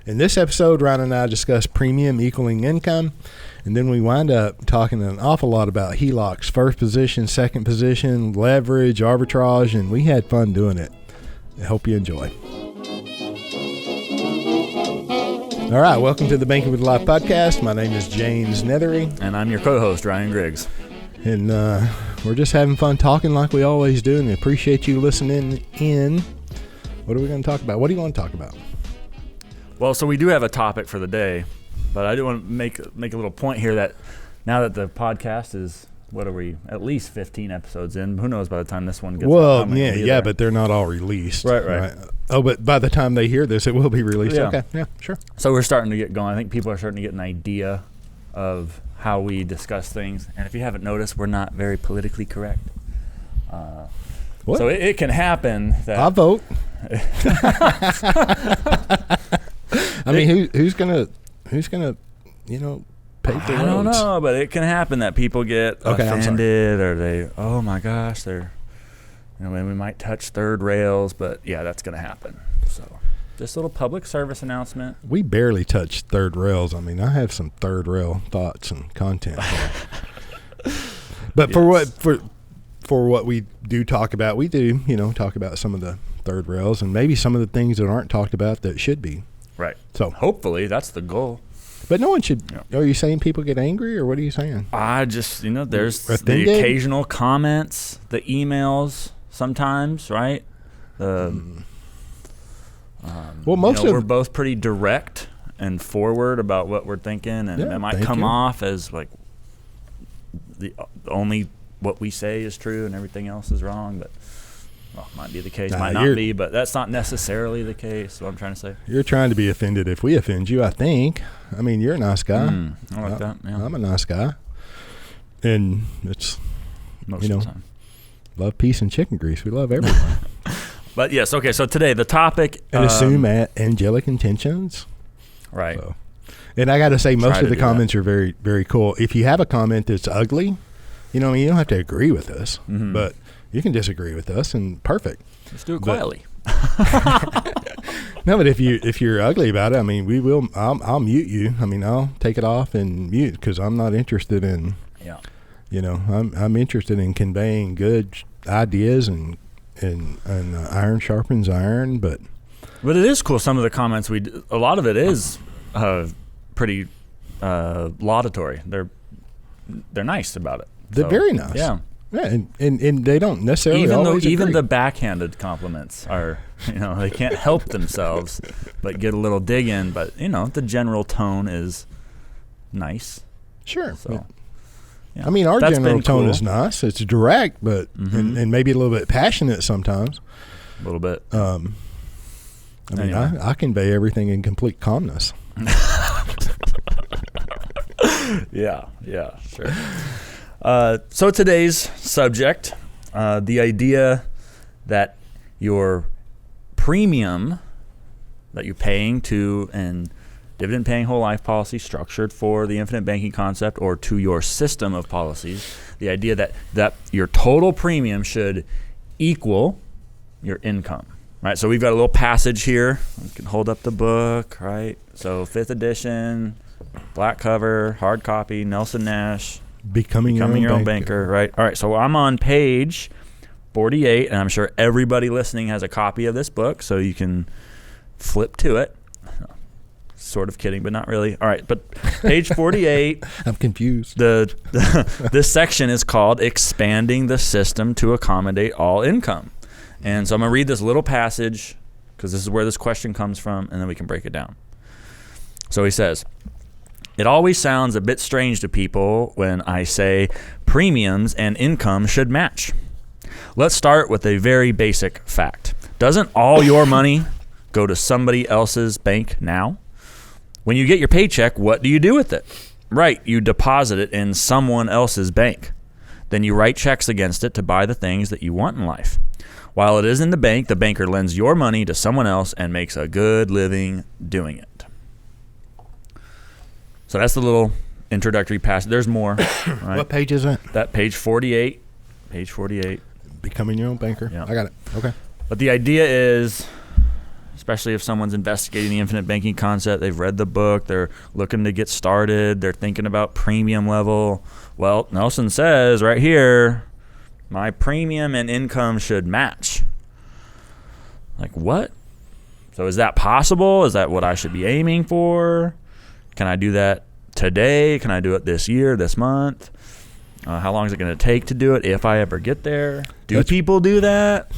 In this episode, Ryan and I discuss premium equaling income, and then we wind up talking an awful lot about HELOCs, first position, second position, leverage, arbitrage, and we had fun doing it. I hope you enjoy. All right, welcome to the Banking with Life podcast. My name is James Neathery. And I'm your co-host, Ryan Griggs. And we're just having fun talking like we always do, and we appreciate you listening in. What are we going to talk about? What do you want to talk about? Well, so we do have a topic for the day, but I do want to make a little point here that now that the podcast is, what are we, at least 15 episodes in. Who knows by the time this one gets out? Well, yeah, but they're not all released. Right. Oh, but by the time they hear this, it will be released. Yeah. Okay, yeah, sure. So we're starting to get going. I think people are starting to get an idea of how we discuss things. And if you haven't noticed, we're not very politically correct. So it can happen that I vote. I mean, who's gonna pay the roads? I don't know, but it can happen that people get offended, or they, oh my gosh, we might touch third rails, but yeah, that's gonna happen. So, just a little public service announcement. We barely touch third rails. I mean, I have some third rail thoughts and content. But yes. for what we do talk about, we do talk about some of the third rails and maybe some of the things that aren't talked about that should be. Right. So hopefully that's the goal. But no one should. Are you saying people get angry, or what are you saying? I just, there's the occasional comments, the emails sometimes, right? We're both pretty direct and forward about what we're thinking, and it might come off as like the only what we say is true and everything else is wrong, but might be the case, might not be, but that's not necessarily the case. What I'm trying to say. You're trying to be offended if we offend you, I think. I mean, you're a nice guy. I like that. Yeah. I'm a nice guy, and it's most of the time. Love, peace, and chicken grease. We love everyone. But yes, okay. So today the topic and assume angelic intentions. Right. So, and I got to say, most of the comments are very, very cool. If you have a comment that's ugly, you don't have to agree with us, but you can disagree with us, and perfect. Just do it quietly. No, but if you're ugly about it, I mean, we will. I'll mute you. I mean, I'll take it off and mute because I'm not interested in. Yeah. I'm interested in conveying good ideas and iron sharpens iron, but it is cool. Some of the comments a lot of it is pretty laudatory. They're nice about it. They're very nice. Yeah. Yeah, and they don't necessarily even the backhanded compliments are, they can't help themselves but get a little dig in, but the general tone is nice. Sure. So, I mean, our general tone is nice. It's direct, but and maybe a little bit passionate sometimes. A little bit. I convey everything in complete calmness. Yeah, sure. So today's subject, the idea that your premium that you're paying to an dividend-paying whole life policy structured for the infinite banking concept or to your system of policies, the idea that your total premium should equal your income, right? So we've got a little passage here. You can hold up the book, right? So 5th edition, black cover, hard copy, Nelson Nash. Becoming your own banker, right? All right, so I'm on page 48, and I'm sure everybody listening has a copy of this book, so you can flip to it. Sort of kidding, but not really. All right, but page 48. I'm confused. This section is called Expanding the System to Accommodate All Income. And so I'm going to read this little passage, because this is where this question comes from, and then we can break it down. So he says, "It always sounds a bit strange to people when I say premiums and income should match. Let's start with a very basic fact. Doesn't all your money go to somebody else's bank now? When you get your paycheck, what do you do with it? Right, you deposit it in someone else's bank. Then you write checks against it to buy the things that you want in life. While it is in the bank, the banker lends your money to someone else and makes a good living doing it." So that's the little introductory passage. There's more. Right? What page is it? That page 48. Page 48. Becoming your own banker. Yeah. I got it. Okay. But the idea is especially if someone's investigating the infinite banking concept. They've read the book. They're looking to get started. They're thinking about premium level. Well, Nelson says right here, my premium and income should match. Like, what? So is that possible? Is that what I should be aiming for? Can I do that today? Can I do it this year, this month? How long is it going to take to do it if I ever get there? Do people do that?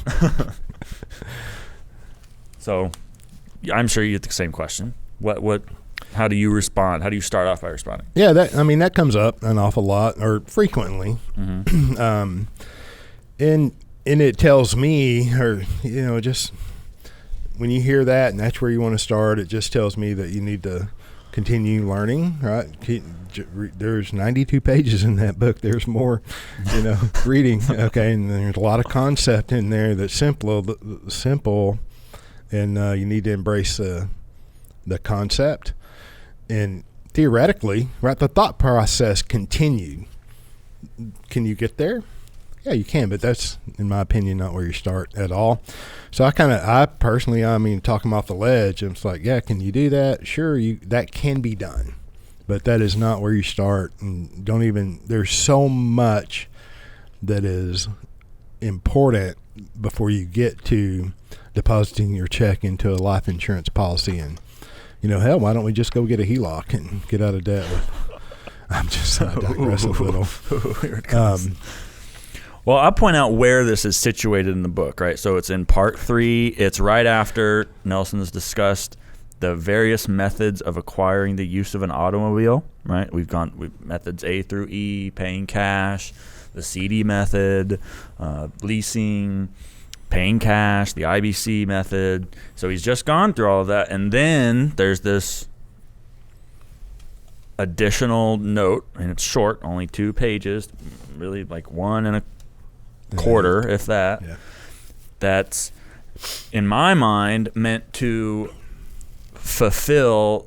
So I'm sure you get the same question. How do you respond? How do you start off by responding? Yeah, that comes up an awful lot or frequently. Mm-hmm. And it tells me, or, just when you hear that and that's where you want to start, it just tells me that you need to continue learning, right? There's 92 pages in that book. There's more, reading. Okay. And there's a lot of concept in there that's simple, and you need to embrace the concept. And theoretically, right, the thought process continued. Can you get there? Yeah, you can, but that's, in my opinion, not where you start at all. So I personally, talking off the ledge, it's like, yeah, can you do that? Sure, that can be done, but that is not where you start. And there's so much that is important before you get to depositing your check into a life insurance policy. And, hell, why don't we just go get a HELOC and get out of debt with, I'm just digressing a little. Well, I'll point out where this is situated in the book, right? So it's in part 3. It's right after Nelson has discussed the various methods of acquiring the use of an automobile, right? We've methods A through E, paying cash, the CD method, leasing, paying cash, the IBC method. So he's just gone through all of that. And then there's this additional note, and it's short, only 2 pages, really like 1 and a quarter, if that. Yeah. That's, in my mind, meant to fulfill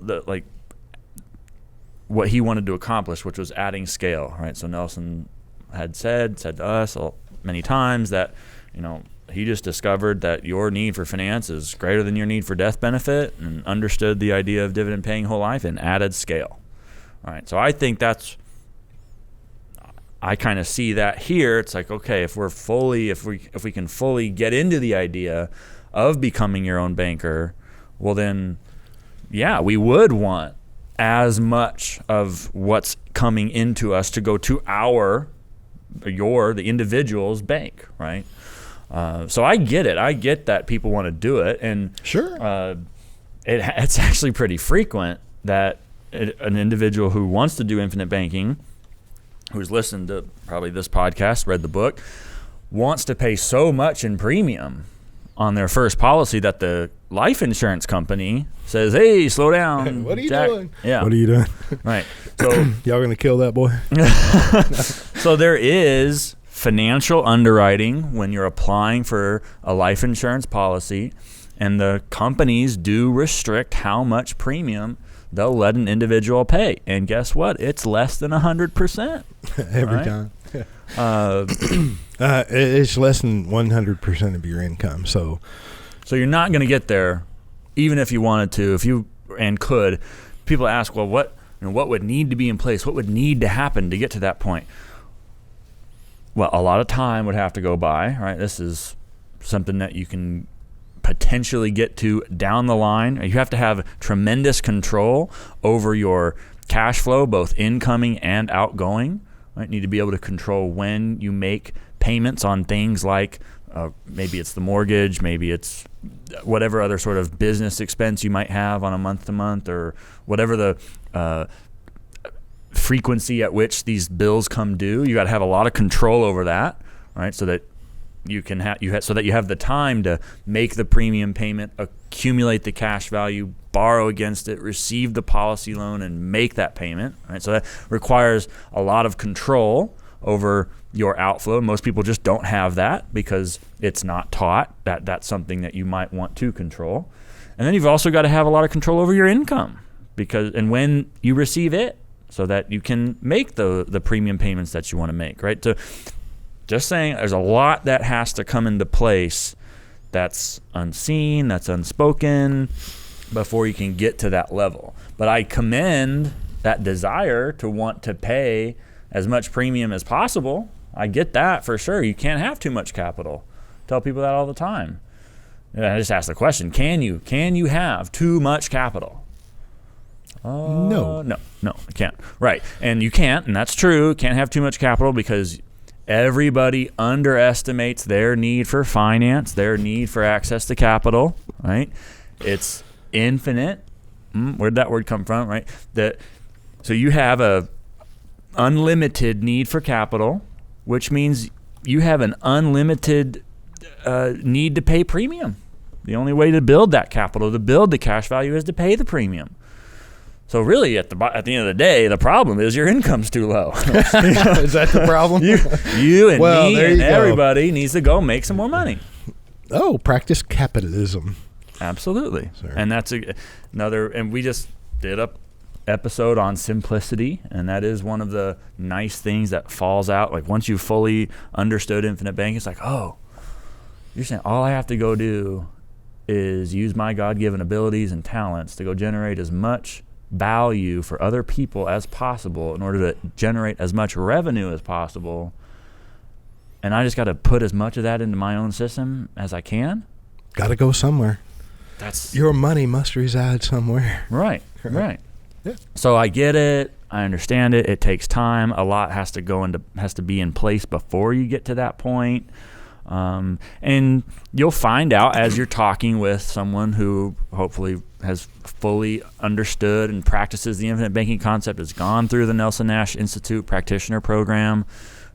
what he wanted to accomplish, which was adding scale, right? So Nelson had said to us many times that, he just discovered that your need for finance is greater than your need for death benefit, and understood the idea of dividend paying whole life and added scale. All right. So I think I kind of see that here. It's like, okay, if we can fully get into the idea of becoming your own banker, well then, yeah, we would want as much of what's coming into us to go to the individual's bank, right? So I get it. I get that people want to do it, and sure, it's actually pretty frequent that an individual who wants to do infinite banking, who's listened to probably this podcast, read the book, wants to pay so much in premium on their first policy that the life insurance company says, hey, slow down. What are you Jack? doing? Yeah. What are you doing? Right. So y'all going to kill that boy? So there is financial underwriting when you're applying for a life insurance policy, and the companies do restrict how much premium they'll let an individual pay. And guess what? It's less than 100%. Every time. It's less than 100% of your income. So you're not going to get there, even if you wanted to, if you and could. People ask, well, what would need to be in place? What would need to happen to get to that point? Well, a lot of time would have to go by, right? This is something that you can potentially get to down the line. You have to have tremendous control over your cash flow, both incoming and outgoing. Right? You need to be able to control when you make payments on things like maybe it's the mortgage, maybe it's whatever other sort of business expense you might have on a month-to-month, or whatever the frequency at which these bills come due. You got to have a lot of control over that, right? So that you can so that you have the time to make the premium payment, accumulate the cash value, borrow against it, receive the policy loan, and make that payment. Right? So that requires a lot of control over your outflow. Most people just don't have that because it's not taught. That's something that you might want to control. And then you've also got to have a lot of control over your income and when you receive it, so that you can make the premium payments that you want to make. Right? So just saying, there's a lot that has to come into place that's unseen, that's unspoken, before you can get to that level. But I commend that desire to want to pay as much premium as possible. I get that for sure. You can't have too much capital. Tell people that all the time. And I just ask the question, can you have too much capital? No, you can't. Right. And you can't, and that's true. Can't have too much capital because everybody underestimates their need for finance, their need for access to capital, right? It's infinite. Where'd that word come from, right? So you have a unlimited need for capital, which means you have an unlimited need to pay premium. The only way to build that capital, to build the cash value, is to pay the premium. So really, at the end of the day, the problem is your income's too low. Is that the problem? You and me and everybody needs to go make some more money. Oh, practice capitalism. Absolutely. Sorry. And that's another, and we just did a episode on simplicity, and that is one of the nice things that falls out. Like once you fully understood infinite banking, it's like, oh, you're saying all I have to go do is use my God-given abilities and talents to go generate as much value for other people as possible in order to generate as much revenue as possible, and I just got to put as much of that into my own system as I can. Got to go somewhere. That's your money must reside somewhere. Right. Yeah. So I get it. I understand it. It takes time. A lot has to be in place before you get to that point. And you'll find out as you're talking with someone who hopefully has fully understood and practices the infinite banking concept, has gone through the Nelson Nash Institute practitioner program,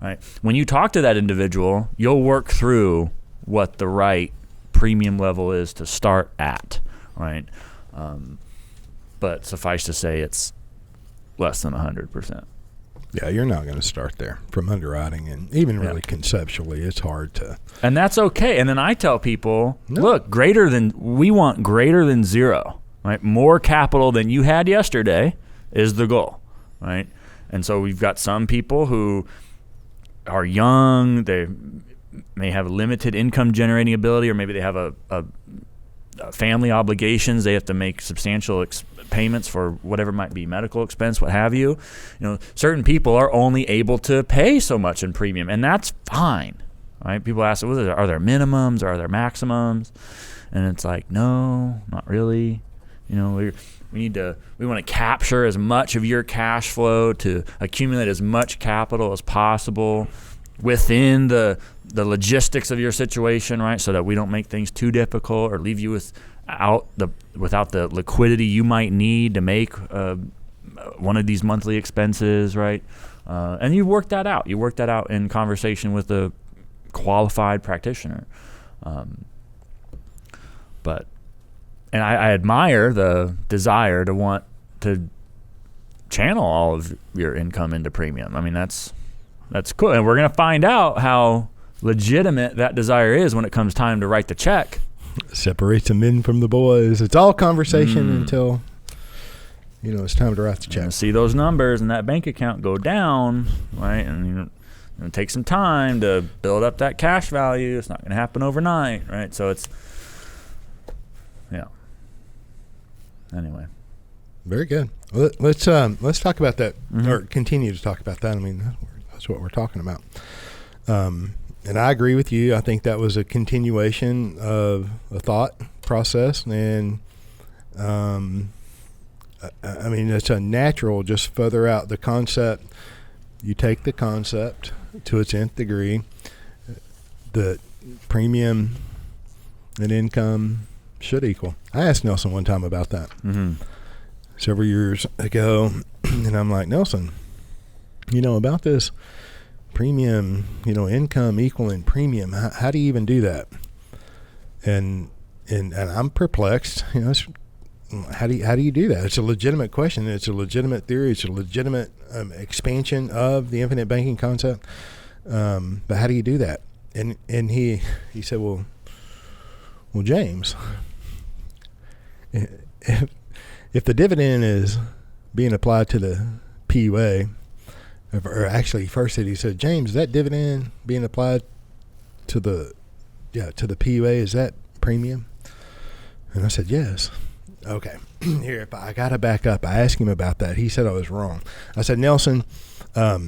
right? When you talk to that individual, you'll work through what the right premium level is to start at, right? But suffice to say, it's less than 100%. Yeah, you're not going to start there from underwriting, and even really conceptually, it's hard to. And that's okay. And then I tell people, look, we want greater than zero, right? More capital than you had yesterday is the goal, right? And so we've got some people who are young, they may have limited income generating ability, or maybe they have a family obligations. They have to make substantial payments for whatever might be medical expense, what have you. Certain people are only able to pay so much in premium, and that's fine, right? People ask, are there minimums or are there maximums? And it's like, no, not really. We want to capture as much of your cash flow to accumulate as much capital as possible within the logistics of your situation, right? So that we don't make things too difficult or leave you without the liquidity you might need to make one of these monthly expenses, right? And you work that out. You work that out in conversation with a qualified practitioner. And I admire the desire to want to channel all of your income into premium. I mean, that's cool. And we're going to find out how legitimate that desire is when it comes time to write the check. Separates the men from the boys. It's all conversation until it's time to write the check. See those numbers and that bank account go down, right? And it takes some time to build up that cash value. It's not going to happen overnight, right? So it's anyway. Very good. Well, let's talk about that, or continue to talk about that. I mean, that's what we're talking about. And I agree with you. I think that was a continuation of a thought process, and I mean, it's a natural, just further out the concept. You take the concept to its nth degree. The premium and income should equal. I asked Nelson one time about that several years ago, and I'm like, Nelson, about this premium, income equaling premium. How do you even do that? And I'm perplexed. How do you do that? It's a legitimate question. It's a legitimate theory. It's a legitimate expansion of the infinite banking concept. But how do you do that? And he said, well, James, if the dividend is being applied to the PUA, or actually first he said, James, that dividend being applied to the PUA, is that premium? And I said, yes. Okay. Here, if I got to back up. I asked him about that. He said I was wrong. I said, Nelson, how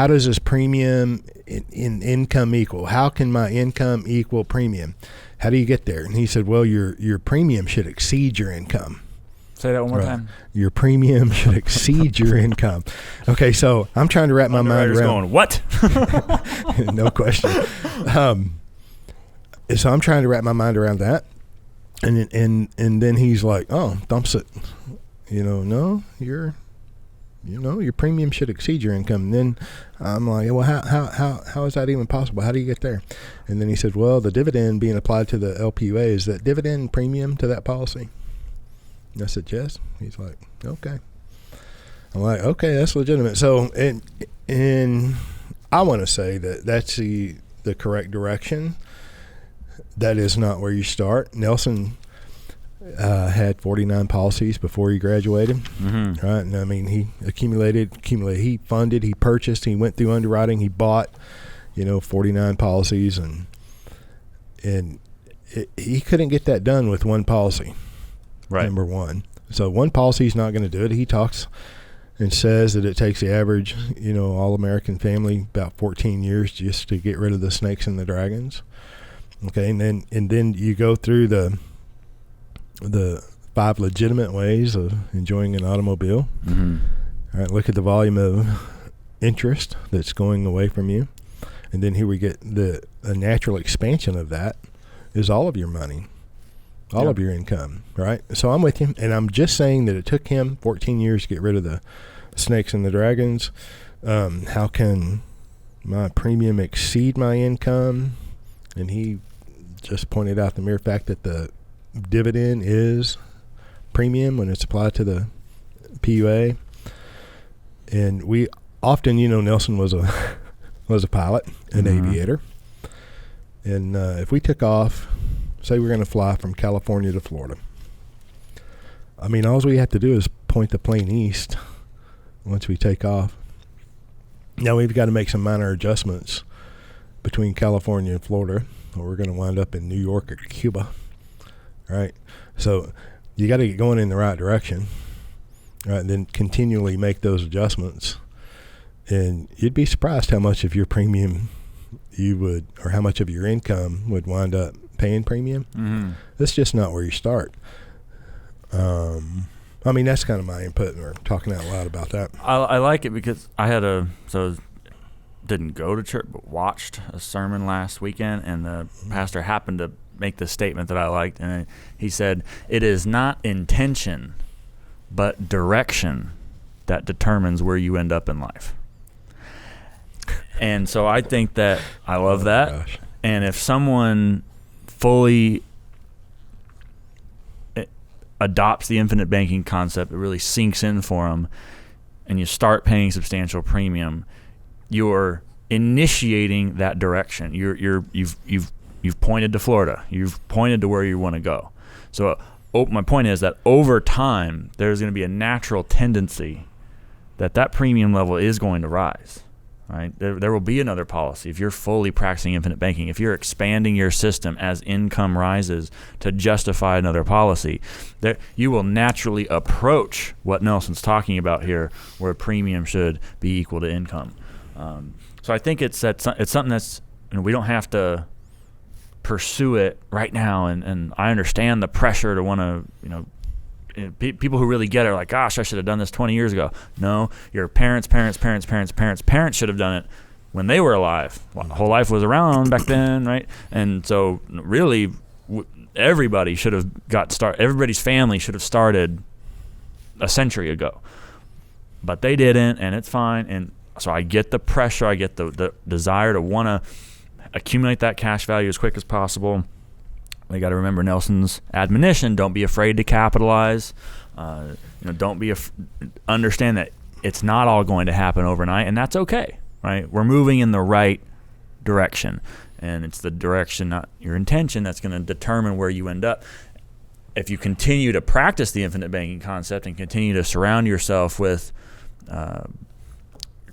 does this premium in income equal? How can my income equal premium? How do you get there? And he said, well, your premium should exceed your income. Say that one more time. Your premium should exceed your income. Okay, so I'm trying to wrap my mind around. Going, what? No question. So I'm trying to wrap my mind around that, and then he's like, oh, dumps it. No, your premium should exceed your income. And then I'm like, well, how is that even possible? How do you get there? And then he said, well, the dividend being applied to the LPUA, is that dividend premium to that policy? And I said, yes. He's like, okay. I'm like, okay, that's legitimate. So, and I want to say that that's the correct direction. That is not where you start. Nelson had 49 policies before he graduated, right? And I mean, he accumulated, he funded, he purchased, he went through underwriting, he bought, 49 policies, and he couldn't get that done with one policy. Right. Number one. So one policy is not going to do it. He talks and says that it takes the average, all-American family about 14 years just to get rid of the snakes and the dragons. Okay, and then you go through the 5 legitimate ways of enjoying an automobile. All right, look at the volume of interest that's going away from you, and then here we get a natural expansion of that is all of your money. All of your income, right? So I'm with you, and I'm just saying that it took him 14 years to get rid of the snakes and the dragons. How can my premium exceed my income? And he just pointed out the mere fact that the dividend is premium when it's applied to the PUA. And we often, Nelson was a pilot, an aviator, and if we took off. Say we're going to fly from California to Florida. I mean, all we have to do is point the plane east once we take off. Now we've got to make some minor adjustments between California and Florida, or we're going to wind up in New York or Cuba, right? So you got to get going in the right direction, right? And then continually make those adjustments. And you'd be surprised how much of your premium or how much of your income would wind up paying premium. That's just not where you start. I mean, that's kind of my input. We're talking out loud about that. I like it because I had didn't go to church, but watched a sermon last weekend, and the pastor happened to make the statement that I liked, and he said, it is not intention, but direction that determines where you end up in life. And so I think that I love that. Gosh. And if someone fully adopts the infinite banking concept, it really sinks in for them, and you start paying substantial premium, you're initiating that direction. You've pointed to Florida. You've pointed to where you want to go. So my point is that over time, there's going to be a natural tendency that premium level is going to rise. Right? There will be another policy if you're fully practicing infinite banking. If you're expanding your system as income rises to justify another policy, you will naturally approach what Nelson's talking about here, where premium should be equal to income. So I think it's something that's we don't have to pursue it right now. And I understand the pressure to want to people who really get it are like, gosh, I should have done this 20 years ago. No, your parents should have done it when they were alive. Whole life was around back then, right? And so really everybody should have everybody's family should have started a century ago. But they didn't, and it's fine. And so I get the pressure, I get the desire to want to accumulate that cash value as quick as possible. We got to remember Nelson's admonition: don't be afraid to capitalize. Don't be understand that it's not all going to happen overnight, and that's okay, right? We're moving in the right direction, and it's the direction, not your intention, that's going to determine where you end up. If you continue to practice the infinite banking concept and continue to surround yourself with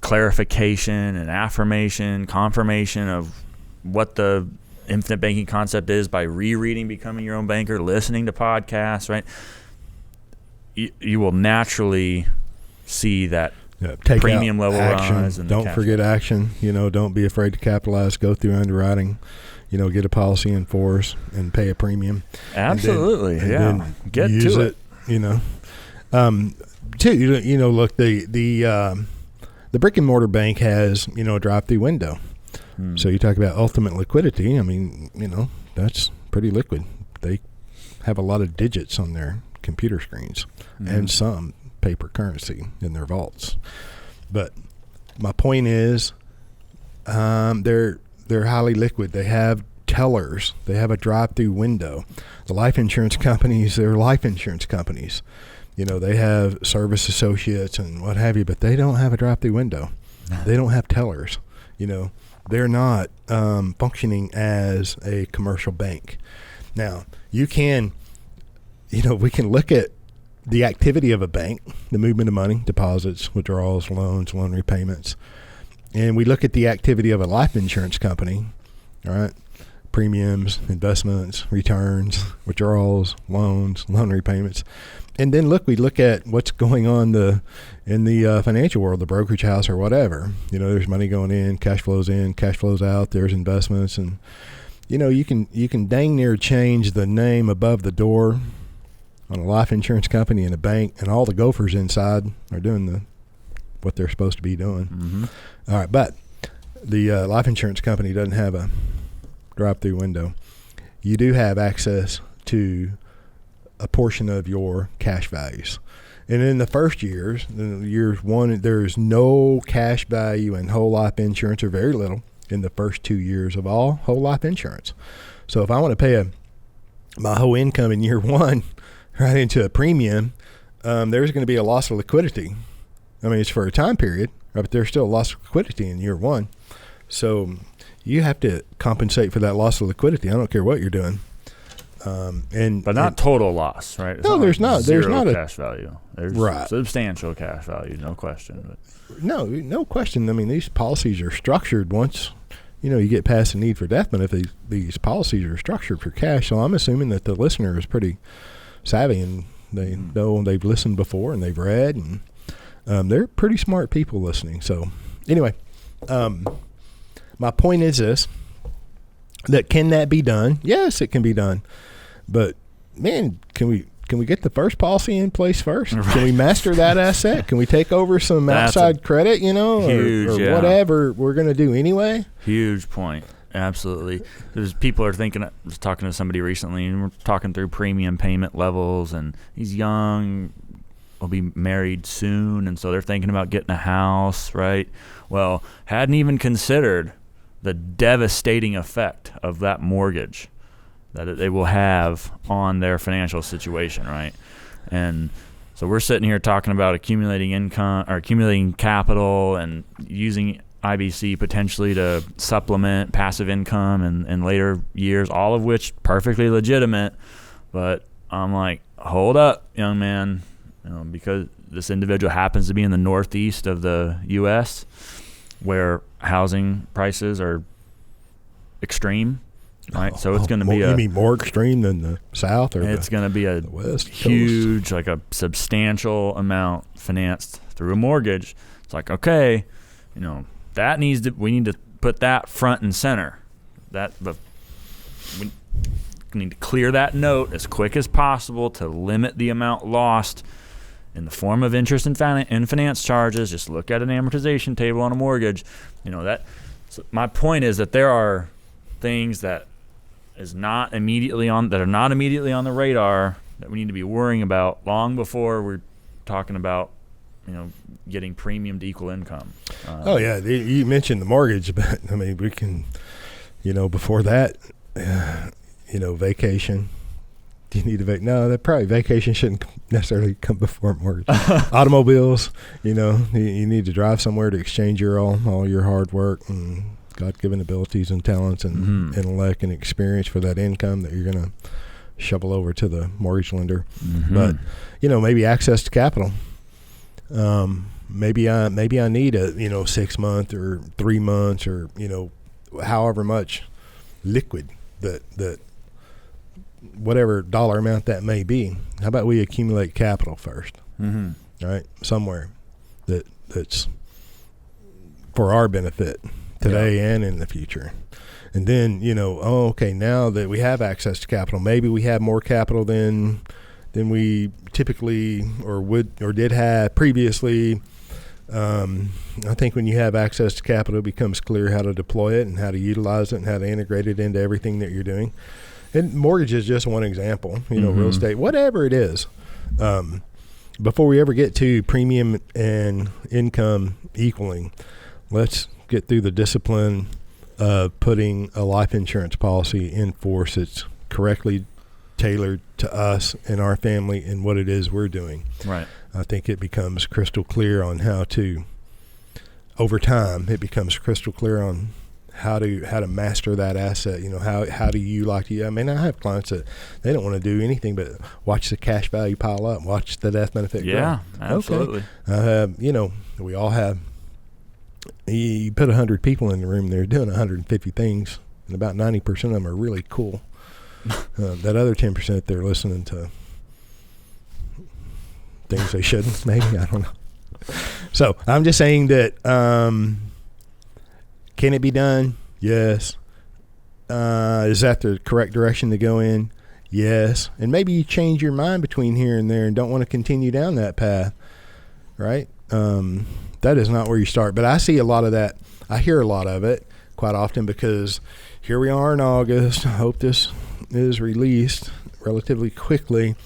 clarification and affirmation, confirmation of what the infinite banking concept is by rereading Becoming Your Own Banker, listening to podcasts, right? You will naturally see that take premium level action. rise. And don't forget action. Don't be afraid to capitalize. Go through underwriting. Get a policy in force and pay a premium. Absolutely, and get use to it. Look, the brick and mortar bank has a drive-through window. So you talk about ultimate liquidity. That's pretty liquid. They have a lot of digits on their computer screens and some paper currency in their vaults. But my point is, they're highly liquid. They have tellers. They have a drive-through window. The life insurance companies, they're life insurance companies. They have service associates and what have you, but they don't have a drive-through window. They don't have tellers. They're not functioning as a commercial bank. Now, we can look at the activity of a bank, the movement of money, deposits, withdrawals, loans, loan repayments. And we look at the activity of a life insurance company, all right? Premiums, investments, returns, withdrawals, loans, loan repayments. And then we look at what's going on in the financial world, the brokerage house or whatever. There's money going in, cash flows out, there's investments. And, you can dang near change the name above the door on a life insurance company and a bank, and all the gophers inside are doing what they're supposed to be doing. Mm-hmm. All right, but the life insurance company doesn't have a drive-through window. You do have access to a portion of your cash values. And in the first years 1, there's no cash value in whole life insurance, or very little, in the first 2 years of all whole life insurance. So if I want to pay my whole income in year 1 right into a premium, there's going to be a loss of liquidity. It's for a time period, right, but there's still a loss of liquidity in year 1. So you have to compensate for that loss of liquidity. I don't care what you're doing. But not total loss, right? It's there's not. Zero there's not cash value. There's substantial cash value, no question. But. No question. These policies are structured once, you get past the need for death benefit. These policies are structured for cash. So I'm assuming that the listener is pretty savvy and they know, they've listened before and they've read, and they're pretty smart people listening. So anyway, my point is this: that can that be done? Yes, it can be done. But man, can we get the first policy in place first? Right. Can we master that asset? Can we take over some outside credit, or whatever we're going to do anyway? Huge point. Absolutely. There's people are thinking. I was talking to somebody recently, and we're talking through premium payment levels, and he's young, will be married soon, and so they're thinking about getting a house, right? Well, hadn't even considered the devastating effect of that mortgage that they will have on their financial situation, right? And so we're sitting here talking about accumulating income or accumulating capital and using IBC potentially to supplement passive income in later years, all of which perfectly legitimate. But I'm like, hold up, young man, because this individual happens to be in the northeast of the U.S., where housing prices are extreme. Right, so it's going to be you mean more extreme than the South, or it's going to be a huge, like a substantial amount financed through a mortgage. It's like, okay, that we need to put that front and center. We need to clear that note as quick as possible to limit the amount lost in the form of interest and finance charges. Just look at an amortization table on a mortgage. So my point is that there are things that are not immediately on the radar that we need to be worrying about long before we're talking about getting premium to equal income. You mentioned the mortgage, but we can before that vacation. Do you need to vacation shouldn't necessarily come before mortgage. Automobiles, you need to drive somewhere to exchange all your hard work and God-given abilities and talents and intellect and experience for that income that you're going to shovel over to the mortgage lender. Mm-hmm. But maybe access to capital. Maybe I need a 6 month or 3 months or however much liquid, that whatever dollar amount that may be. How about we accumulate capital first, right? Somewhere that's for our benefit today and in the future. And then, okay, now that we have access to capital, maybe we have more capital than we typically or did have previously. I think when you have access to capital, it becomes clear how to deploy it and how to utilize it and how to integrate it into everything that you're doing. And mortgage is just one example, real estate, whatever it is. Before we ever get to premium and income equaling, let's get through the discipline of putting a life insurance policy in force that's correctly tailored to us and our family and what it is we're doing. Right. I think it becomes crystal clear on how to, over time, it becomes crystal clear on how to master that asset. How do you like to? I mean, I have clients that they don't want to do anything but watch the cash value pile up, watch the death benefit grow. Yeah, absolutely. Okay. We all have. You put 100 people in the room, they're doing 150 things, and about 90% of them are really cool. That other 10%, they're listening to things they shouldn't, maybe. I don't know. So I'm just saying that can it be done? Yes. Is that the correct direction to go in? Yes. And maybe you change your mind between here and there and don't want to continue down that path, right? That is not where you start. But I see a lot of that. I hear a lot of it quite often because here we are in August. I hope this is released relatively quickly.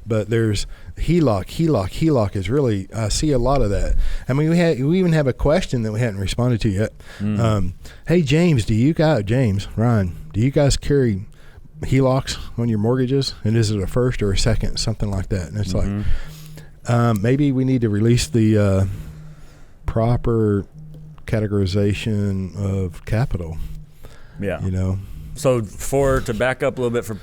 But there's HELOC is really, I see a lot of that. I mean, we even have a question that we hadn't responded to yet. Hey, Ryan, do you guys carry HELOCs on your mortgages? And is it a first or a second, something like that? And it's like, maybe we need to release the proper categorization of capital. Yeah. So to back up a little bit for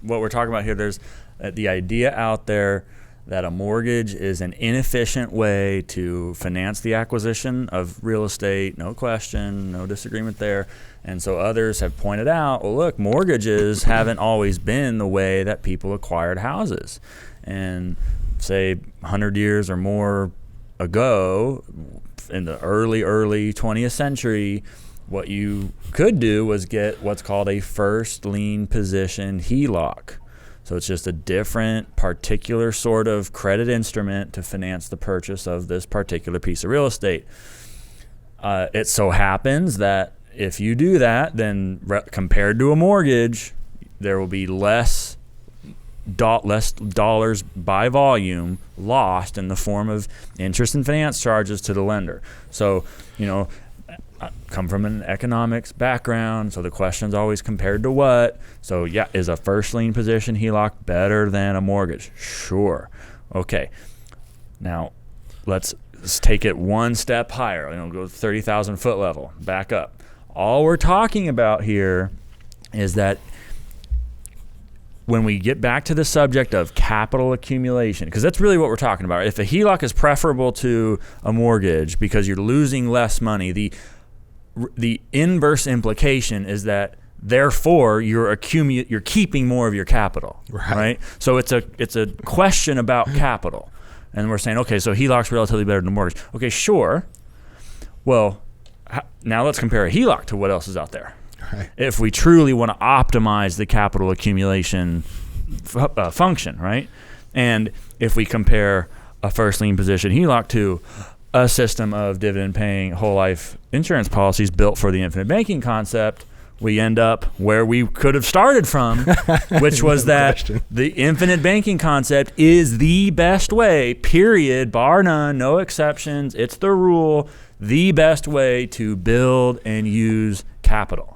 what we're talking about here, there's the idea out there that a mortgage is an inefficient way to finance the acquisition of real estate. No question, no disagreement there. And so others have pointed out, well, look, mortgages haven't always been the way that people acquired houses. And say 100 years or more ago, in the early 20th century, what you could do was get what's called a first lien position HELOC. So it's just a different particular sort of credit instrument to finance the purchase of this particular piece of real estate. It so happens that if you do that, then compared to a mortgage, there will be less dollars by volume lost in the form of interest and finance charges to the lender. So, I come from an economics background, so the question's always compared to what? So yeah, is a first lien position HELOC better than a mortgage? Sure. Okay. Now let's take it one step higher. Go to 30,000 foot level. Back up. All we're talking about here is that when we get back to the subject of capital accumulation, because that's really what we're talking about. If a HELOC is preferable to a mortgage because you're losing less money, the inverse implication is that therefore you're keeping more of your capital, right? So it's a question about capital, and we're saying, okay, so HELOC's relatively better than a mortgage. Okay, sure. Well, now let's compare a HELOC to what else is out there. Right. If we truly want to optimize the capital accumulation function, right? And if we compare a first lien position HELOC to a system of dividend-paying whole life insurance policies built for the infinite banking concept, we end up where we could have started from, which was that the infinite banking concept is the best way, period, bar none, no exceptions. It's the rule, the best way to build and use capital.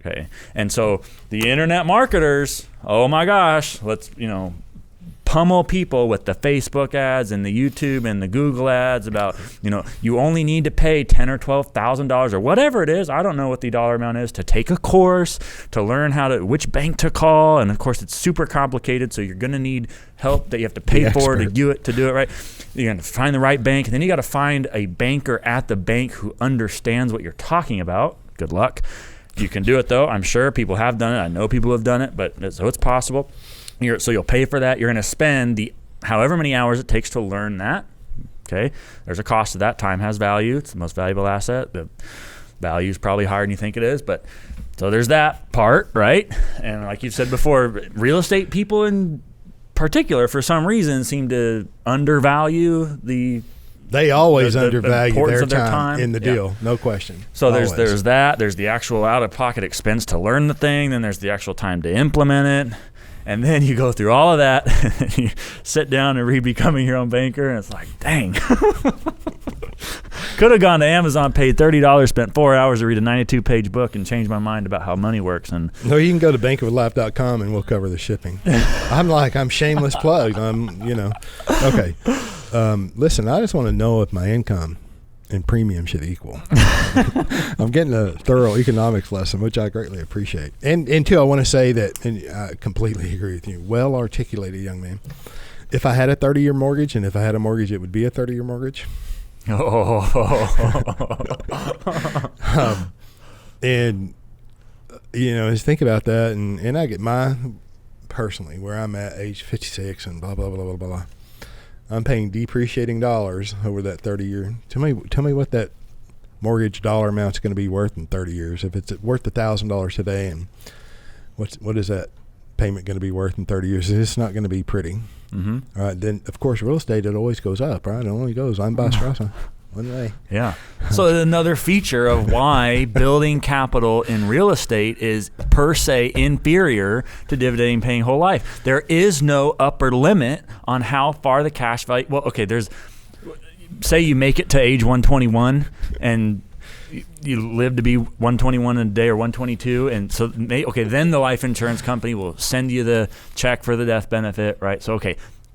Okay, and so the internet marketers, oh my gosh, let's pummel people with the Facebook ads and the YouTube and the Google ads about you only need to pay $10,000 or $12,000 or whatever it is. I don't know what the dollar amount is to take a course to learn which bank to call, and of course it's super complicated. So you're going to need help that you have to pay for to do it right. You're going to find the right bank, and then you got to find a banker at the bank who understands what you're talking about. Good luck. You can do it though. I'm sure people have done it. I know people have done it, but so it's possible. So you'll pay for that. You're going to spend the however many hours it takes to learn that. Okay, there's a cost to that. Time has value. It's the most valuable asset. The value is probably higher than you think it is, but so there's that part, right? And like you've said before, real estate people in particular, for some reason, seem to undervalue the. They always undervalue their their time in the deal, no question. So there's that. There's the actual out-of-pocket expense to learn the thing. Then there's the actual time to implement it. And then you go through all of that, and you sit down and read Becoming Your Own Banker, and it's like, dang. Could have gone to Amazon, paid $30, spent 4 hours to read a 92-page book and changed my mind about how money works. And no, you can go to bankoflife.com and we'll cover the shipping. I'm shameless plug. Okay. Listen, I just want to know if my income and premium should equal. I'm getting a thorough economics lesson, which I greatly appreciate. And two, I want to say that, and I completely agree with you, well articulated, young man. If I had a 30-year mortgage, and if I had a mortgage, it would be a 30-year mortgage. And, just think about that, and I get personally, where I'm at, age 56 and blah, blah, blah, blah, blah. I'm paying depreciating dollars over that 30-year. Tell me what that mortgage dollar amount's going to be worth in 30 years. If it's worth $1,000 today, and what is that payment going to be worth in 30 years? It's not going to be pretty. Mm-hmm. All right, then of course real estate, it always goes up, right? It only goes Strasse. One way. Yeah. So another feature of why building capital in real estate is per se inferior to dividend paying whole life. There is no upper limit on how far the cash value. Well, okay, say you make it to age 121 and you live to be 121 a day or 122, and so then the life insurance company will send you the check for the death benefit, right? So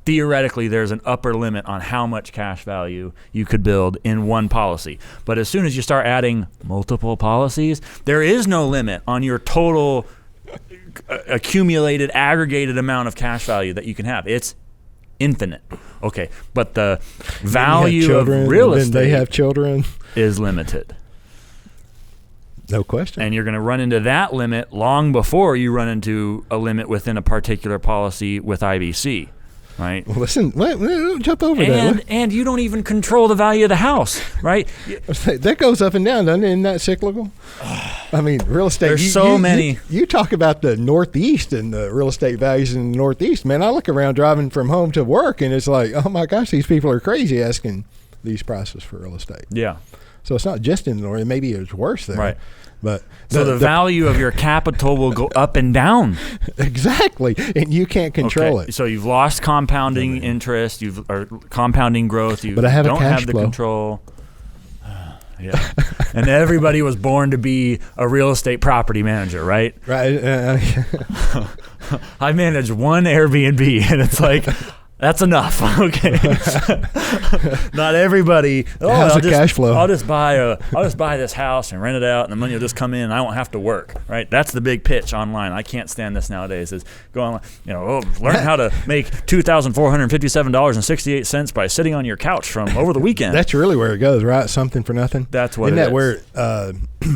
theoretically, there's an upper limit on how much cash value you could build in one policy. But as soon as you start adding multiple policies, there is no limit on your total accumulated, aggregated amount of cash value that you can have. It's infinite. Okay, but the value of real estate, they have children, is limited. No question. And you're going to run into that limit long before you run into a limit within a particular policy with IBC. Right. Well, listen, jump over that. And you don't even control the value of the house, right? That goes up and down, doesn't it? Isn't that cyclical? I mean, real estate. There's so many. You talk about the Northeast and the real estate values in the Northeast. Man, I look around driving from home to work, and it's like, oh my gosh, these people are crazy asking these prices for real estate. Yeah. So it's not just in the North. Maybe it's worse there. Right. But so the value of your capital will go up and down. Exactly, and you can't control it. So you've lost compounding interest, or compounding growth. You but I don't have the control. Yeah, and everybody was born to be a real estate property manager, right? Right. I manage one Airbnb, and it's like. That's enough. Okay. Not everybody. How's the cash flow? I'll just buy this house and rent it out, and the money will just come in. And I won't have to work. Right. That's the big pitch online. I can't stand this nowadays. Is go online. Learn how to make $2,457.68 by sitting on your couch from over the weekend. That's really where it goes, right? Something for nothing. That's what. Isn't it that is. Where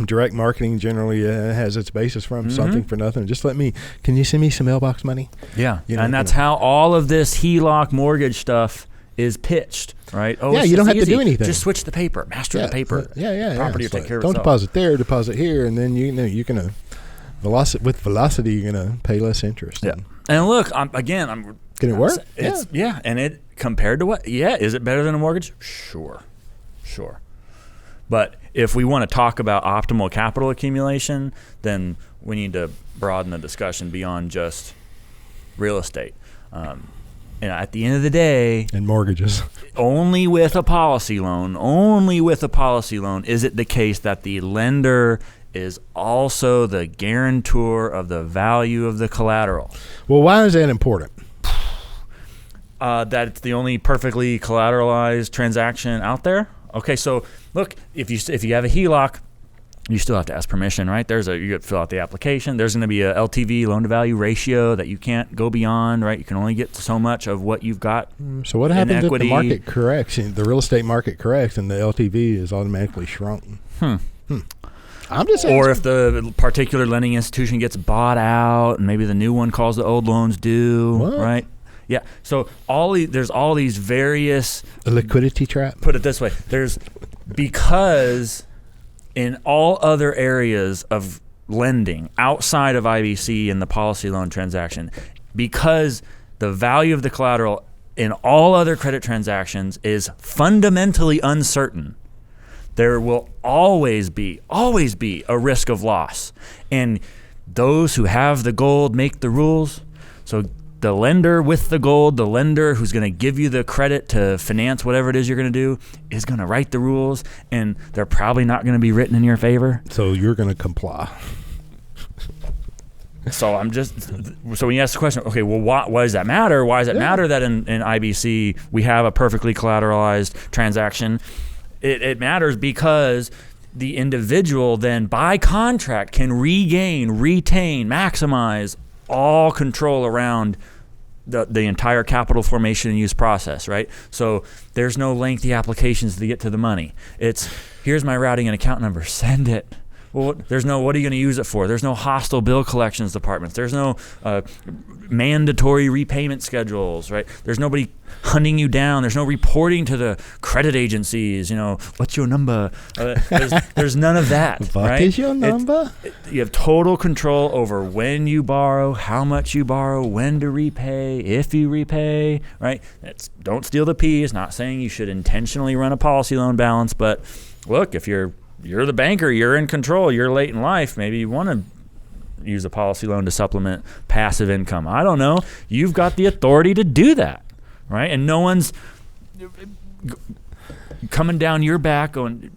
direct marketing generally has its basis from? Mm-hmm. Something for nothing. Just can you send me some mailbox money? Yeah. And that's how all of this HELOC mortgage stuff is pitched, right? Oh, yeah, you don't have to do anything. Just switch the paper, master the paper. Yeah. Property will take care of itself. Don't deposit there, deposit here, and then you're gonna velocity. You're gonna pay less interest. Yeah. And look, I'm can it work? Yeah, and it compared to what? Yeah, is it better than a mortgage? Sure. But if we want to talk about optimal capital accumulation, then we need to broaden the discussion beyond just real estate. At the end of the day, and mortgages, only with a policy loan is it the case that the lender is also the guarantor of the value of the collateral. Well, why is that important? That it's the only perfectly collateralized transaction out there. Okay, so look, if you have a HELOC, you still have to ask permission, right? You got to fill out the application. There's going to be a LTV, loan to value ratio that you can't go beyond, right? You can only get so much of what you've got. So what happens if the market corrects, the real estate market corrects, and the LTV is automatically shrunk? I I'm just saying. Or if the particular lending institution gets bought out and maybe the new one calls the old loans due, right? Yeah. So there's all these various... A liquidity trap? Put it this way. Because in all other areas of lending outside of IBC and the policy loan transaction, because the value of the collateral in all other credit transactions is fundamentally uncertain, there will always be a risk of loss. And those who have the gold make the rules. So the lender with the gold, the lender who's going to give you the credit to finance whatever it is you're going to do, is going to write the rules, and they're probably not going to be written in your favor. So you're going to comply. So when you ask the question, okay, well, why does that matter? Why does it matter that in IBC we have a perfectly collateralized transaction? It matters because the individual then by contract can regain, retain, maximize all control around the entire capital formation and use process, right? So there's no lengthy applications to get to the money. It's, here's my routing and account number, send it. Well, there's no, what are you going to use it for? There's no hostile bill collections departments. There's no mandatory repayment schedules, right? There's nobody hunting you down. There's no reporting to the credit agencies. What's your number? There's none of that. What right? is your number? You have total control over when you borrow, how much you borrow, when to repay, if you repay, right? Don't steal the P. It's not saying you should intentionally run a policy loan balance, but look, if you're the banker, you're in control, you're late in life, maybe you want to use a policy loan to supplement passive income. I don't know. You've got the authority to do that, right? And no one's coming down your back going,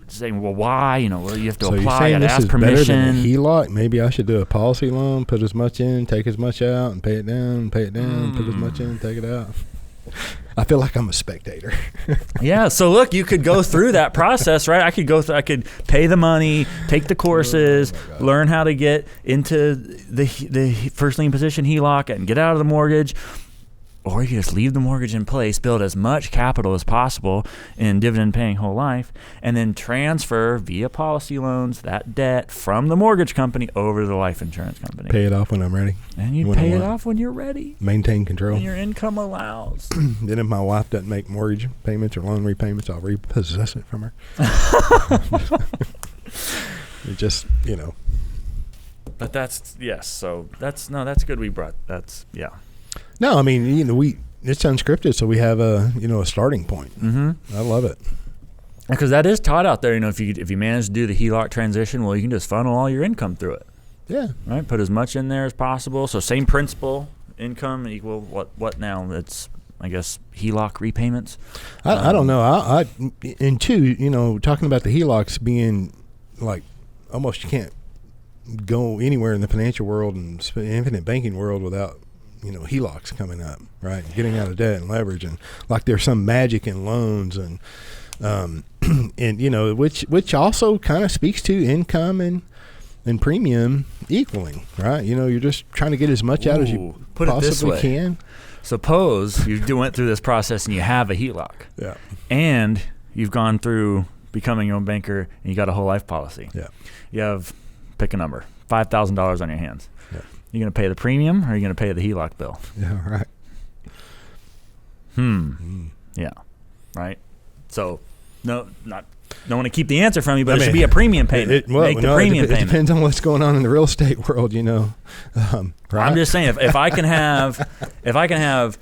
saying, well, why? You have to apply, you got to ask permission. Better than a HELOC? Maybe I should do a policy loan, put as much in, take as much out, and pay it down, put as much in, take it out. I feel like I'm a spectator. Yeah. So look, you could go through that process, right? I could pay the money, take the courses, learn how to get into the first lien position HELOC and get out of the mortgage. Or you can just leave the mortgage in place, build as much capital as possible in dividend-paying whole life, and then transfer via policy loans that debt from the mortgage company over to the life insurance company. Pay it off when I'm ready. And you pay it off when you're ready. Maintain control. When your income allows. Then if my wife doesn't make mortgage payments or loan repayments, I'll repossess it from her. It just, But that's good we brought. No, I mean, it's unscripted, so we have a starting point. Mm-hmm. I love it. Because that is taught out there. If you manage to do the HELOC transition, well, you can just funnel all your income through it. Yeah. Right. Put as much in there as possible. So same principle, income equal what now? It's, I guess, HELOC repayments. I don't know. And two, talking about the HELOCs being like almost you can't go anywhere in the financial world and infinite banking world without HELOCs coming up, right? Getting out of debt and leverage, and like there's some magic in loans, and which also kind of speaks to income and premium equaling, right? You're just trying to get as much out as you possibly can. Suppose you went through this process and you have a HELOC, yeah, and you've gone through becoming your own banker and you got a whole life policy. Yeah, you have, pick a number, $5,000 on your hands. Yeah. You going to pay the premium or are you going to pay the HELOC bill? Yeah, right. Yeah, right. So, don't want to keep the answer from you, but it should be a premium payment. It depends on what's going on in the real estate world, Right? I'm just saying, if I can have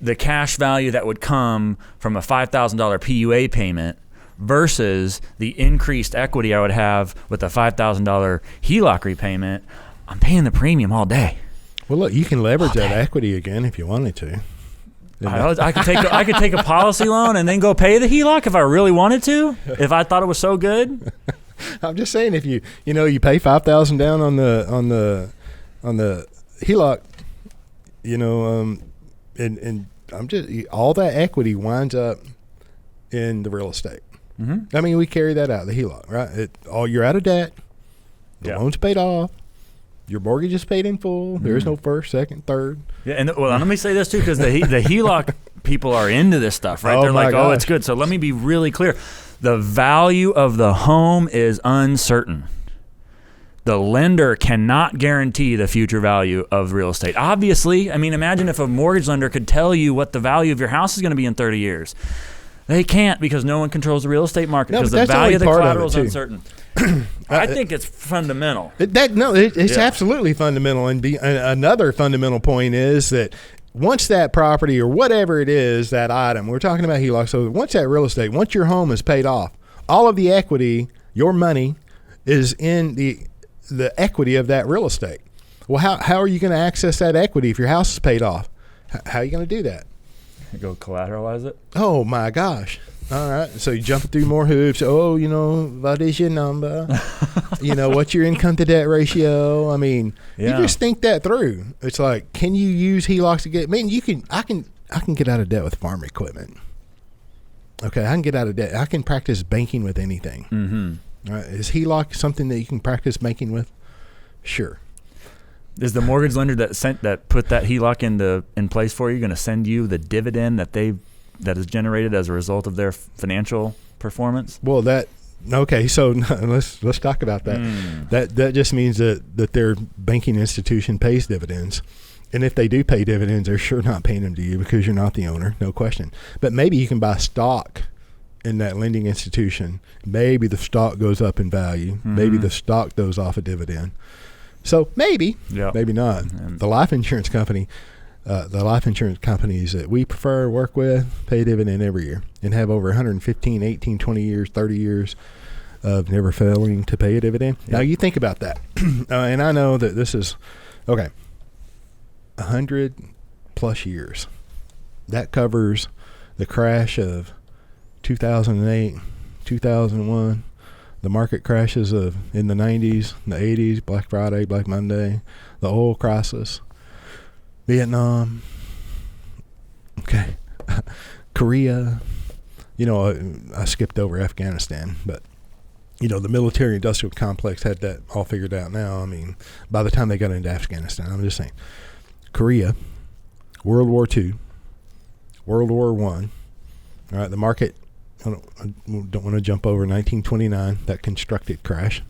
the cash value that would come from a $5,000 PUA payment versus the increased equity I would have with a $5,000 HELOC repayment, I'm paying the premium all day. Well, look, you can leverage that equity again if you wanted to. I could take a policy loan and then go pay the HELOC if I really wanted to. If I thought it was so good. I'm just saying, if you pay $5,000 down on the HELOC, and I'm just all that equity winds up in the real estate. Mm-hmm. I mean, we carry that out, the HELOC, right? You're out of debt. The loan's paid off. Your mortgage is paid in full. Mm-hmm. There is no first, second, third. Yeah, and let me say this too, because the HELOC people are into this stuff, right? They're like, it's good. So let me be really clear. The value of the home is uncertain. The lender cannot guarantee the future value of real estate. Obviously, I mean, imagine if a mortgage lender could tell you what the value of your house is going to be in 30 years. They can't, because no one controls the real estate market, because the value of the collateral is uncertain. I think it's fundamental. It's absolutely fundamental. And another fundamental point is that once that property or whatever it is, that item, we're talking about HELOC, so once that real estate, once your home is paid off, all of the equity, your money, is in the equity of that real estate. Well, how are you going to access that equity if your house is paid off? How are you going to do that? Go collateralize it? Oh, my gosh. All right. So you jump through more hoops. Oh, what is your number? What's your income to debt ratio? I mean, you just think that through. It's like, can you use HELOCs to get, I can get out of debt with farm equipment. Okay. I can get out of debt. I can practice banking with anything. Mm-hmm. All right. Is HELOC something that you can practice banking with? Sure. Is the mortgage lender that put that HELOC in place for you going to send you the dividend that is generated as a result of their financial performance? Well, okay. So let's talk about that. That just means that their banking institution pays dividends, and if they do pay dividends, they're sure not paying them to you because you're not the owner, no question. But maybe you can buy stock in that lending institution. Maybe the stock goes up in value. Mm-hmm. Maybe the stock goes off a dividend. So maybe not. And the life insurance companies that we prefer work with pay dividend every year and have over 115, 18, 20 years, 30 years of never failing to pay a dividend. Yep. Now you think about that. And I know that this is, 100 plus years. That covers the crash of 2008, 2001, the market crashes in the 90s, the 80s, Black Friday, Black Monday, the oil crisis, Vietnam, Korea. I skipped over Afghanistan, but the military-industrial complex had that all figured out now. I mean, by the time they got into Afghanistan, I'm just saying, Korea, World War II, World War I. All right, the market. I don't want to jump over 1929, that constructed crash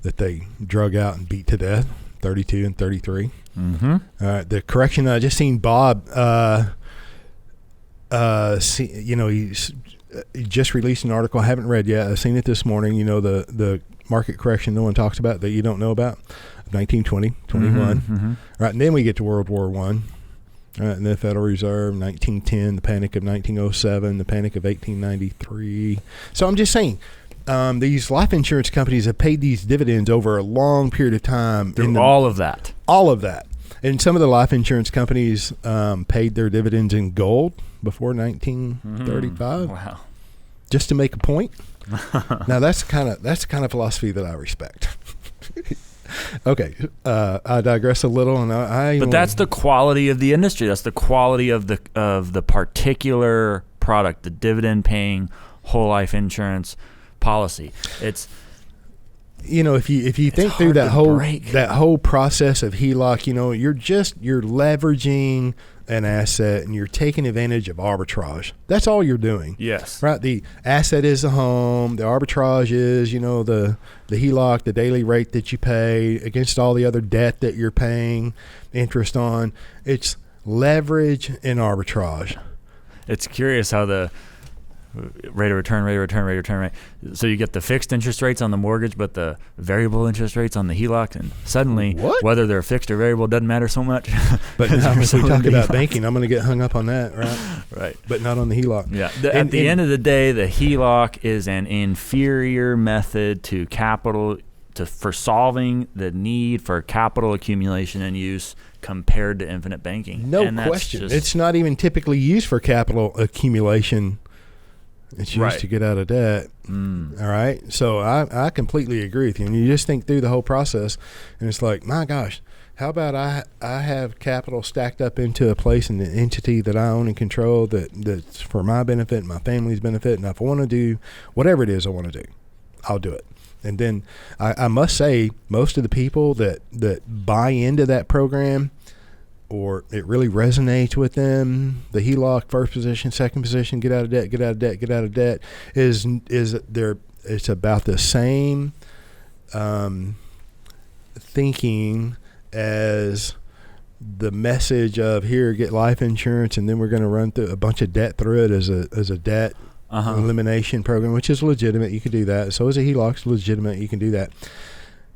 that they drug out and beat to death, 32 and 33. Mm-hmm. All right, the correction I just seen Bob, he just released an article I haven't read yet. I've seen it this morning. The market correction no one talks about that you don't know about, 1920, 21. Mm-hmm. Right, and then we get to World War I. And the Federal Reserve, 1910, the Panic of 1907, the Panic of 1893. So I'm just saying, these life insurance companies have paid these dividends over a long period of time. Through all of that. All of that. And some of the life insurance companies paid their dividends in gold before 1935. Wow. Just to make a point. Now that's kind of philosophy that I respect. Okay, I digress a little, and but that's the quality of the industry. That's the quality of the particular product, the dividend-paying whole life insurance policy. It's if you think through that whole process of HELOC, you're leveraging an asset and you're taking advantage of arbitrage. That's all you're doing. Yes. Right. The asset is the home. The arbitrage is, the HELOC, the daily rate that you pay against all the other debt that you're paying interest on. It's leverage and arbitrage. It's curious how the rate of return. So you get the fixed interest rates on the mortgage, but the variable interest rates on the HELOC, and suddenly whether they're fixed or variable doesn't matter so much. But now if we talk about banking, I'm going to get hung up on that, right? Right. But not on the HELOC. Yeah. At the end of the day, the HELOC is an inferior method to capital for solving the need for capital accumulation and use compared to infinite banking. No question. It's not even typically used for capital accumulation. It's used to get out of debt. All right. So I completely agree with you. And you just think through the whole process, and it's like, my gosh, how about I have capital stacked up into a place in the entity that I own and control that's for my benefit and my family's benefit. And if I want to do whatever it is I want to do, I'll do it. And then I must say, most of the people that buy into that program or it really resonates with them, the HELOC, first position, second position, get out of debt, get out of debt, get out of debt, is there. It's about the same thinking as the message of here, get life insurance, and then we're going to run through a bunch of debt through it as a debt elimination program, which is legitimate. You can do that. So is a HELOC. It's legitimate. You can do that.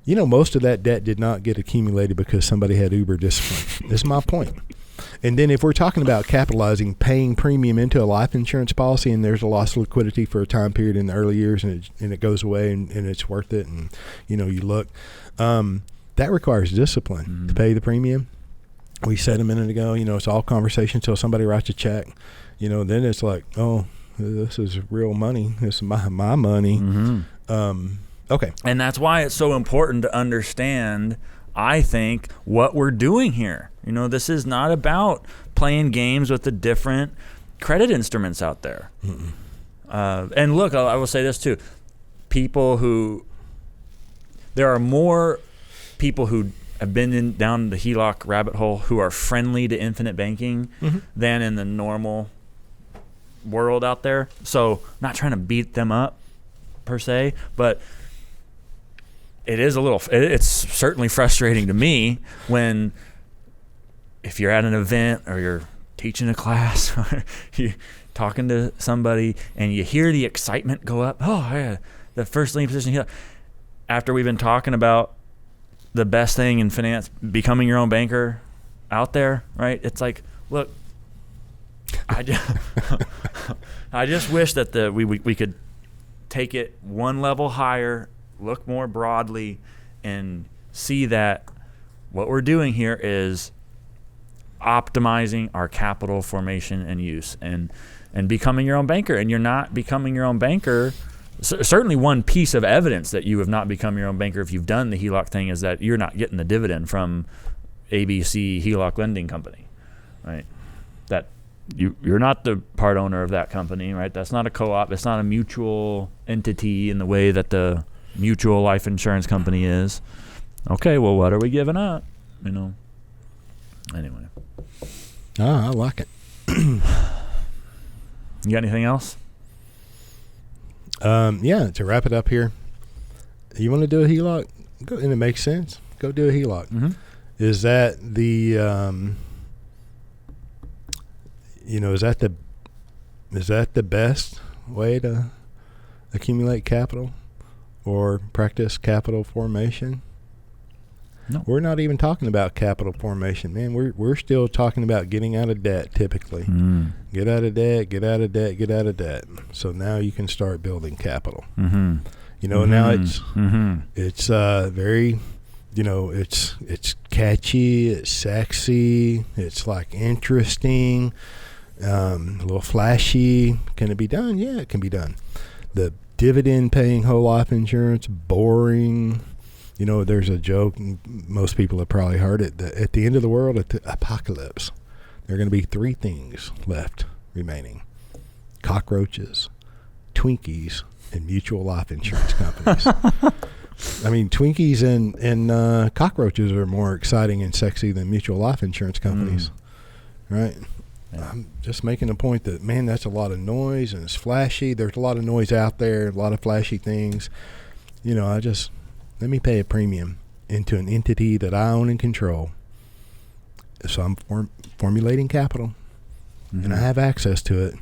You know, most of that debt did not get accumulated because somebody had uber discipline. This is my point. And then if we're talking about capitalizing, paying premium into a life insurance policy, and there's a loss of liquidity for a time period in the early years, and it goes away, and it's worth it, and, you know, you look, that requires discipline to pay the premium. We said a minute ago, you know, it's all conversation until somebody writes a check. You know, then it's like, oh, this is real money. This is my money. Okay. And that's why it's so important to understand, I think, what we're doing here. You know, this is not about playing games with the different credit instruments out there. And look, I will say this too. There are more people who have been down the HELOC rabbit hole who are friendly to infinite banking than in the normal world out there. So not trying to beat them up per se, but it's certainly frustrating to me when, if you're at an event or you're teaching a class or you're talking to somebody and you hear the excitement go up, oh yeah, the first lien position here, after we've been talking about the best thing in finance, becoming your own banker out there, right? It's like, look, I just wish that we could take it one level higher, look more broadly, and see that what we're doing here is optimizing our capital formation and use, and becoming your own banker. And you're not becoming your own banker. Certainly one piece of evidence that you have not become your own banker if you've done the HELOC thing is that you're not getting the dividend from ABC HELOC lending company, right? That you're not the part owner of that company, right? That's not a co-op. It's not a mutual entity in the way that the mutual life insurance company is. Okay, well, what are we giving up? You know. Anyway. I like it. You got anything else? Yeah, to wrap it up here, you want to do a HELOC? Go, and it makes sense. Go do a HELOC. Is that the, is that the best way to accumulate capital or practice capital formation? No. We're not even talking about capital formation, man. We're still talking about getting out of debt typically. Get out of debt, get out of debt, get out of debt. So now you can start building capital. Now it's very, it's catchy, it's sexy, it's like interesting, a little flashy. Can it be done? Yeah, it can be done. The dividend paying whole life insurance, boring. You know, there's a joke, most people have probably heard it, that at the end of the world, at the apocalypse, there are going to be three things left remaining: cockroaches, Twinkies, and mutual life insurance companies. I mean, Twinkies and cockroaches are more exciting and sexy than mutual life insurance companies, right? Yeah. I'm just making a point that, man, that's a lot of noise and it's flashy. There's a lot of noise out there, a lot of flashy things. Let me pay a premium into an entity that I own and control. So I'm formulating capital, and I have access to it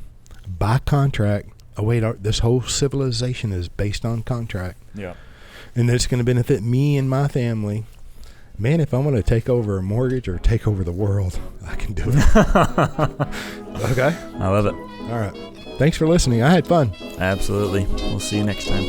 by contract. Oh, wait, this whole civilization is based on contract. Yeah. And it's going to benefit me and my family. Man, if I'm going to take over a mortgage or take over the world, I can do it. Okay? I love it. All right. Thanks for listening. I had fun. Absolutely. We'll see you next time.